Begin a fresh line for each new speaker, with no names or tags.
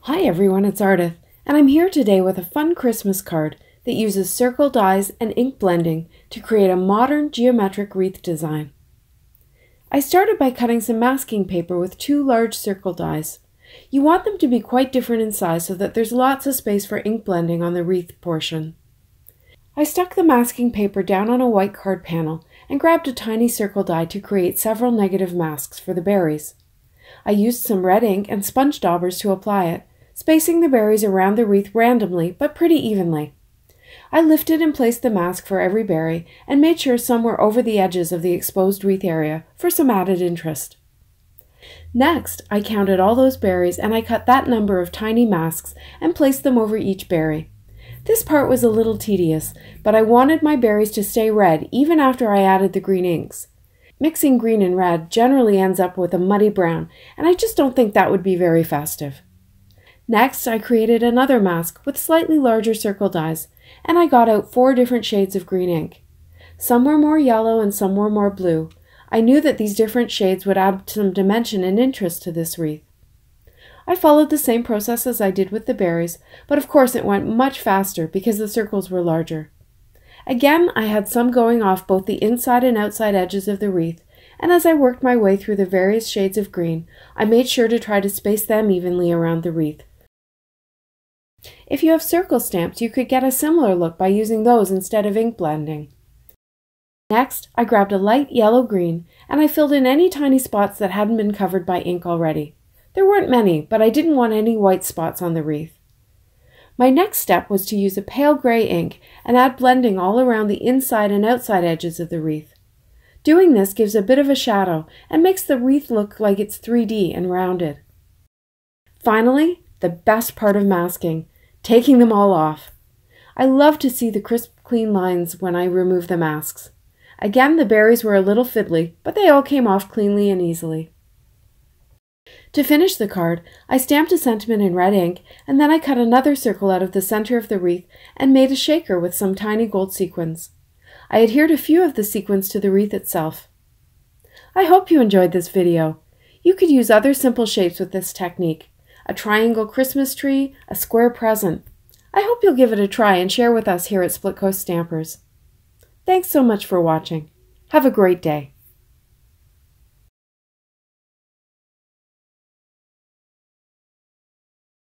Hi everyone, it's Ardyth, and I'm here today with a fun Christmas card that uses circle dies and ink blending to create a modern geometric wreath design. I started by cutting some masking paper with 2 large circle dies. You want them to be quite different in size so that there's lots of space for ink blending on the wreath portion. I stuck the masking paper down on a white card panel and grabbed a tiny circle die to create several negative masks for the berries. I used some red ink and sponge daubers to apply it, spacing the berries around the wreath randomly but pretty evenly. I lifted and placed the mask for every berry and made sure some were over the edges of the exposed wreath area for some added interest. Next, I counted all those berries and I cut that number of tiny masks and placed them over each berry. This part was a little tedious, but I wanted my berries to stay red even after I added the green inks. Mixing green and red generally ends up with a muddy brown, and I just don't think that would be very festive. Next, I created another mask with slightly larger circle dies, and I got out 4 different shades of green ink. Some were more yellow and some were more blue. I knew that these different shades would add some dimension and interest to this wreath. I followed the same process as I did with the berries, but of course it went much faster because the circles were larger. Again, I had some going off both the inside and outside edges of the wreath, and as I worked my way through the various shades of green, I made sure to try to space them evenly around the wreath. If you have circle stamps, you could get a similar look by using those instead of ink blending. Next, I grabbed a light yellow-green, and I filled in any tiny spots that hadn't been covered by ink already. There weren't many, but I didn't want any white spots on the wreath. My next step was to use a pale gray ink and add blending all around the inside and outside edges of the wreath. Doing this gives a bit of a shadow and makes the wreath look like it's 3D and rounded. Finally, the best part of masking, taking them all off. I love to see the crisp, clean lines when I remove the masks. Again, the berries were a little fiddly, but they all came off cleanly and easily. To finish the card, I stamped a sentiment in red ink, and then I cut another circle out of the center of the wreath and made a shaker with some tiny gold sequins. I adhered a few of the sequins to the wreath itself. I hope you enjoyed this video. You could use other simple shapes with this technique. A triangle Christmas tree, a square present. I hope you'll give it a try and share with us here at Splitcoaststampers. Thanks so much for watching. Have a great day.